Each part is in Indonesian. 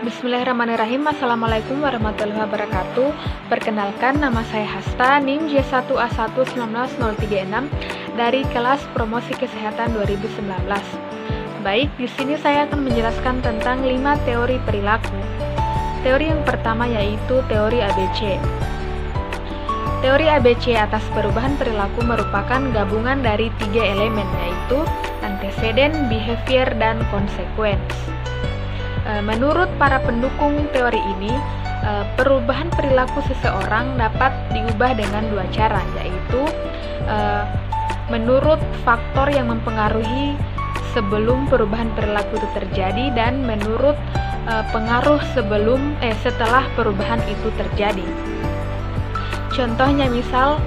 Bismillahirrahmanirrahim. Assalamualaikum warahmatullahi wabarakatuh. Perkenalkan, nama saya Hasta, NIM J1A1191036 dari kelas Promosi Kesehatan 2019. Baik, di sini saya akan menjelaskan tentang 5 teori perilaku. Teori yang pertama yaitu teori ABC. Teori ABC atas perubahan perilaku merupakan gabungan dari 3 elemen, yaitu antecedent, behavior, dan consequence. Menurut para pendukung teori ini, perubahan perilaku seseorang dapat diubah dengan 2 cara, yaitu menurut faktor yang mempengaruhi sebelum perubahan perilaku itu terjadi dan menurut pengaruh setelah perubahan itu terjadi. Contohnya misal,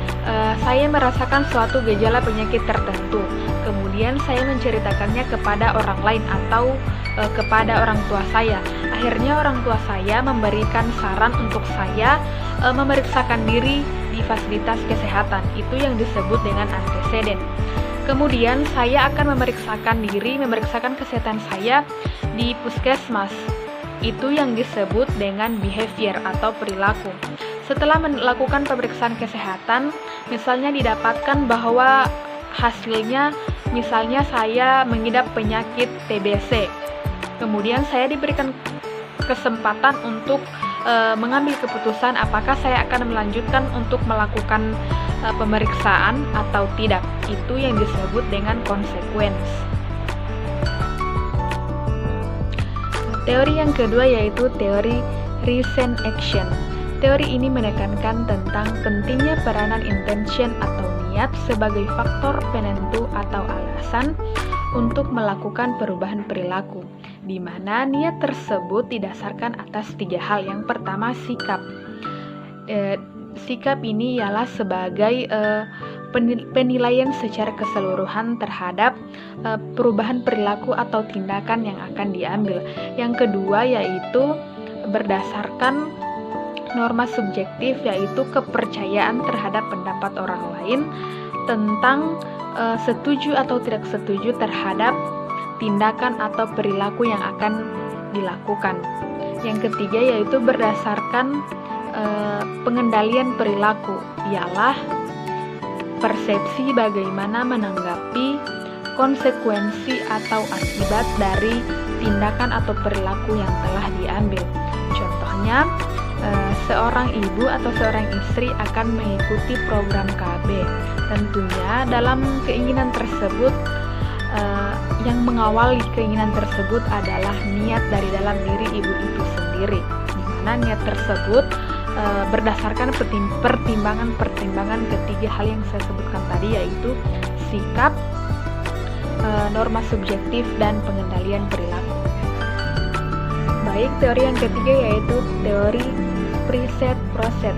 saya merasakan suatu gejala penyakit tertentu, kemudian saya menceritakannya kepada orang lain atau kepada orang tua saya. Akhirnya orang tua saya memberikan saran untuk saya memeriksakan diri di fasilitas kesehatan. Itu yang disebut dengan antecedent. Kemudian saya akan memeriksakan kesehatan saya di puskesmas. Itu yang disebut dengan behavior atau perilaku. Setelah melakukan pemeriksaan kesehatan, misalnya didapatkan bahwa hasilnya misalnya saya mengidap penyakit TBC. Kemudian saya diberikan kesempatan untuk mengambil keputusan apakah saya akan melanjutkan untuk melakukan pemeriksaan atau tidak. Itu yang disebut dengan consequence. Teori yang kedua yaitu teori reason action. Teori ini menekankan tentang pentingnya peranan intention atau niat sebagai faktor penentu atau alasan untuk melakukan perubahan perilaku, di mana niat tersebut didasarkan atas 3 hal. Yang pertama, sikap. Sikap ini ialah sebagai penilaian secara keseluruhan terhadap perubahan perilaku atau tindakan yang akan diambil. Yang kedua yaitu berdasarkan norma subjektif, yaitu kepercayaan terhadap pendapat orang lain tentang setuju atau tidak setuju terhadap tindakan atau perilaku yang akan dilakukan. Yang ketiga yaitu berdasarkan pengendalian perilaku, ialah persepsi bagaimana menanggapi konsekuensi atau akibat dari tindakan atau perilaku yang telah diambil. Contohnya, seorang ibu atau seorang istri akan mengikuti program KB. Tentunya dalam keinginan tersebut, yang mengawali keinginan tersebut adalah niat dari dalam diri ibu itu sendiri, di mana niat tersebut berdasarkan pertimbangan ketiga hal yang saya sebutkan tadi, yaitu sikap, norma subjektif, dan pengendalian perilaku. Baik, teori yang ketiga yaitu teori preset process.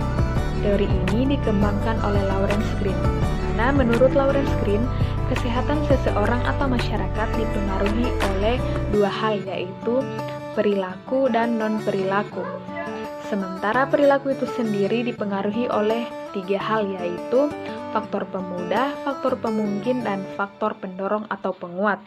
Teori ini dikembangkan oleh Lawrence Green, di mana menurut Lawrence Green, kesehatan seseorang atau masyarakat dipengaruhi oleh 2 hal, yaitu perilaku dan non-perilaku. Sementara perilaku itu sendiri dipengaruhi oleh 3 hal, yaitu faktor pemudah, faktor pemungkin, dan faktor pendorong atau penguat.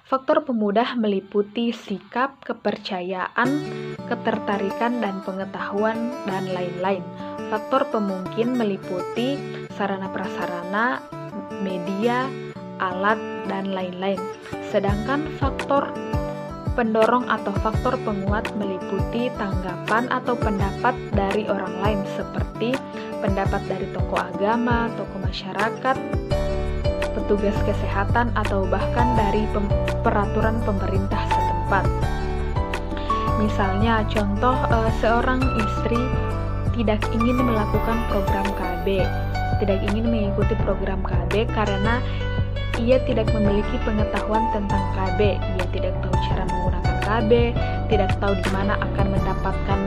Faktor pemudah meliputi sikap, kepercayaan, ketertarikan, dan pengetahuan, dan lain-lain. Faktor pemungkin meliputi sarana prasarana, media, alat, dan lain-lain. Sedangkan faktor pendorong atau faktor penguat meliputi tanggapan atau pendapat dari orang lain, seperti pendapat dari tokoh agama, tokoh masyarakat, petugas kesehatan, atau bahkan dari peraturan pemerintah setempat. Misalnya, contoh seorang istri tidak ingin melakukan program KB, tidak ingin mengikuti program KB karena ia tidak memiliki pengetahuan tentang KB, ia tidak tahu cara menggunakan KB, tidak tahu di mana akan mendapatkan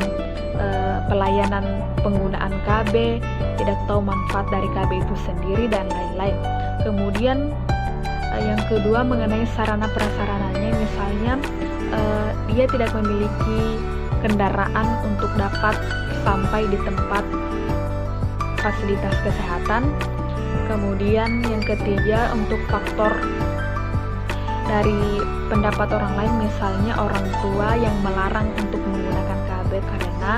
pelayanan penggunaan KB, tidak tahu manfaat dari KB itu sendiri, dan lain-lain. Kemudian yang kedua mengenai sarana prasarananya, misalnya dia tidak memiliki kendaraan untuk dapat sampai di tempat fasilitas kesehatan. Kemudian yang ketiga untuk faktor dari pendapat orang lain, misalnya orang tua yang melarang untuk menggunakan KB karena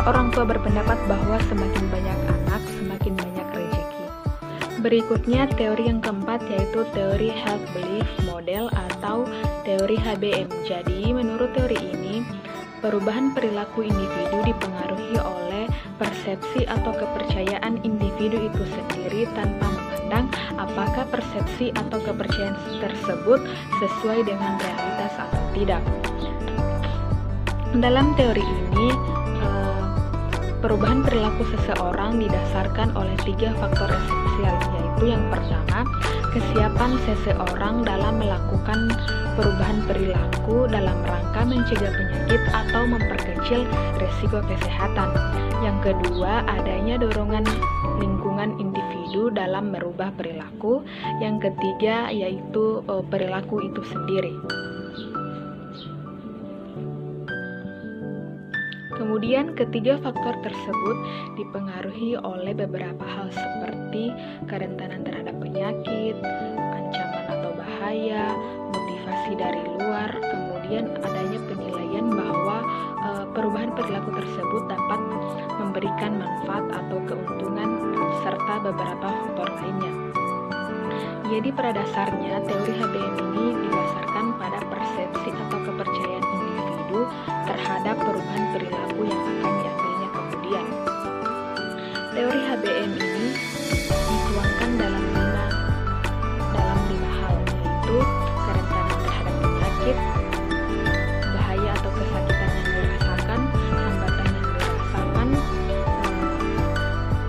orang tua berpendapat bahwa semakin banyak anak, semakin banyak rezeki. Berikutnya teori yang keempat yaitu teori health belief model atau teori HBM. Jadi menurut teori ini, perubahan perilaku individu dipengaruhi oleh persepsi atau kepercayaan individu itu sendiri tanpa memandang apakah persepsi atau kepercayaan tersebut sesuai dengan realitas atau tidak. Dalam teori ini, perubahan perilaku seseorang didasarkan oleh 3 faktor esensial, yaitu yang pertama, kesiapan seseorang dalam melakukan perubahan perilaku dalam rangka mencegah penyakit atau memperkecil risiko kesehatan. Yang kedua, adanya dorongan lingkungan individu dalam merubah perilaku. Yang ketiga, yaitu perilaku itu sendiri. Kemudian ketiga faktor tersebut dipengaruhi oleh beberapa hal seperti kerentanan terhadap penyakit, ancaman atau bahaya, motivasi dari luar, kemudian adanya penilaian bahwa perubahan perilaku tersebut dapat memberikan manfaat atau keuntungan serta beberapa faktor lainnya. Jadi pada dasarnya teori HBM ini didasarkan pada persepsi atau kepercayaan individu terhadap perubahan perilaku yang akan diambilnya kemudian. Teori HBM ini dituangkan dalam lima hal, yaitu kerentanan terhadap penyakit, bahaya atau kesakitan yang dirasakan, hambatan yang dirasakan,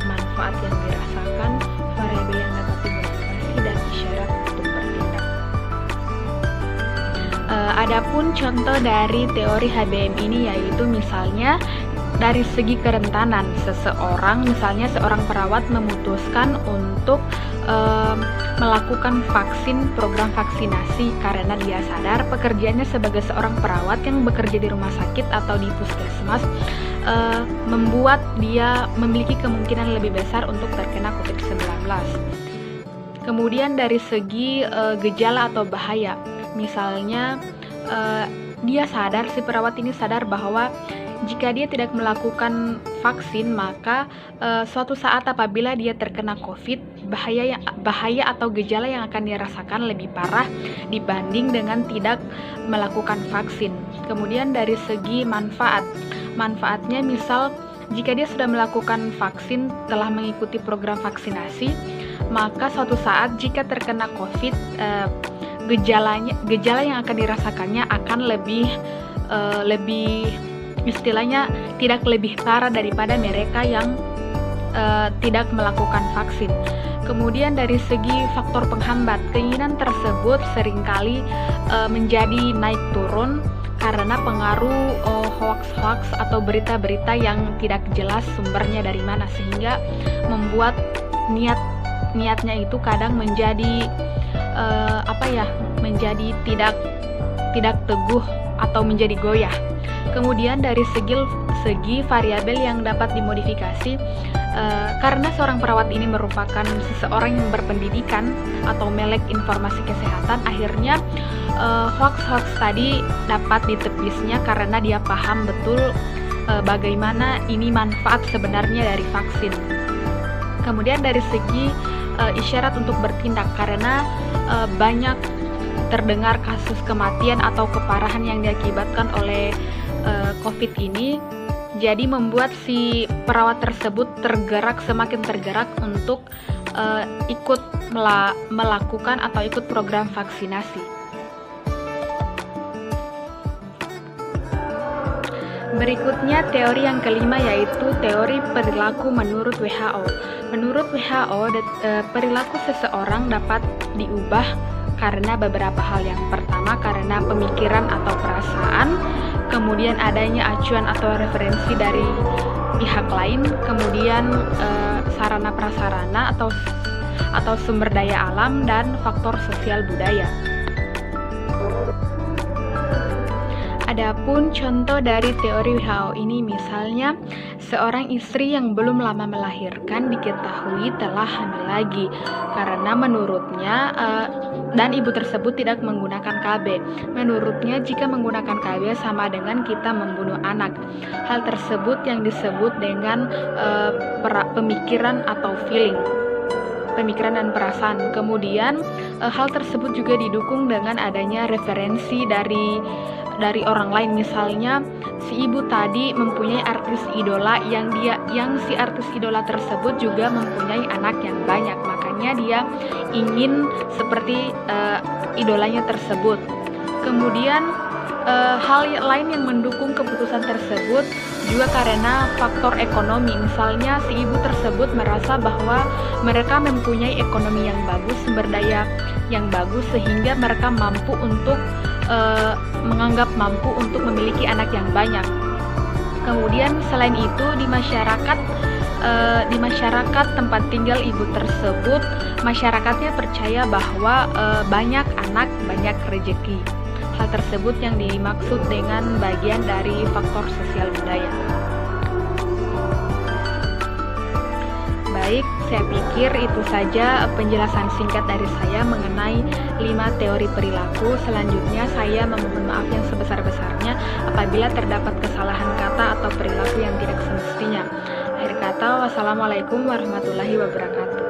manfaat yang dirasakan, variabel yang dapat dimotivasi, dan isyarat untuk bertindak. Adapun contoh dari teori HBM ini yaitu misalnya dari segi kerentanan seseorang, misalnya seorang perawat memutuskan untuk melakukan program vaksinasi karena dia sadar pekerjaannya sebagai seorang perawat yang bekerja di rumah sakit atau di puskesmas membuat dia memiliki kemungkinan lebih besar untuk terkena COVID-19. Kemudian dari segi gejala atau bahaya, misalnya dia sadar, si perawat ini sadar bahwa jika dia tidak melakukan vaksin, maka suatu saat apabila dia terkena COVID, bahaya atau gejala yang akan dia rasakan lebih parah dibanding dengan tidak melakukan vaksin. Kemudian dari segi manfaatnya misal jika dia sudah melakukan vaksin, telah mengikuti program vaksinasi, maka suatu saat jika terkena COVID, gejala yang akan dirasakannya akan lebih istilahnya tidak lebih parah daripada mereka yang tidak melakukan vaksin. Kemudian dari segi faktor penghambat, keinginan tersebut seringkali menjadi naik turun karena pengaruh hoax atau berita-berita yang tidak jelas sumbernya dari mana, sehingga membuat niatnya itu kadang menjadi menjadi tidak teguh atau menjadi goyah. Kemudian dari segi variabel yang dapat dimodifikasi, karena seorang perawat ini merupakan seseorang yang berpendidikan atau melek informasi kesehatan, akhirnya hoax tadi dapat ditepisnya karena dia paham betul bagaimana ini manfaat sebenarnya dari vaksin. Kemudian dari segi isyarat untuk bertindak, karena banyak terdengar kasus kematian atau keparahan yang diakibatkan oleh COVID ini, jadi membuat si perawat tersebut semakin tergerak untuk ikut melakukan atau ikut program vaksinasi. Berikutnya teori yang kelima yaitu teori perilaku menurut WHO. Menurut WHO, perilaku seseorang dapat diubah karena beberapa hal. Yang pertama, karena pemikiran atau perasaan, kemudian adanya acuan atau referensi dari pihak lain, kemudian sarana prasarana atau sumber daya alam, dan faktor sosial budaya. Adapun contoh dari teori WHO ini misalnya Seorang istri yang belum lama melahirkan diketahui telah hamil lagi karena menurutnya dan ibu tersebut tidak menggunakan KB. Menurutnya jika menggunakan KB sama dengan kita membunuh anak. Hal tersebut yang disebut dengan pemikiran atau feeling. Pemikiran dan perasaan. Kemudian hal tersebut juga didukung dengan adanya referensi dari orang lain. Misalnya si ibu tadi mempunyai artis idola yang si artis idola tersebut juga mempunyai anak yang banyak, makanya dia ingin seperti idolanya tersebut. Kemudian hal lain yang mendukung keputusan tersebut juga karena faktor ekonomi. Misalnya si ibu tersebut merasa bahwa mereka mempunyai ekonomi yang bagus, sumber daya yang bagus, sehingga mereka mampu untuk menganggap mampu untuk memiliki anak yang banyak. Kemudian selain itu di masyarakat tempat tinggal ibu tersebut, masyarakatnya percaya bahwa banyak anak banyak rezeki. Hal tersebut yang dimaksud dengan bagian dari faktor sosial budaya. Baik, saya pikir itu saja penjelasan singkat dari saya mengenai 5 teori perilaku. Selanjutnya saya memohon maaf yang sebesar-besarnya apabila terdapat kesalahan kata atau perilaku yang tidak semestinya. Akhir kata, wassalamualaikum warahmatullahi wabarakatuh.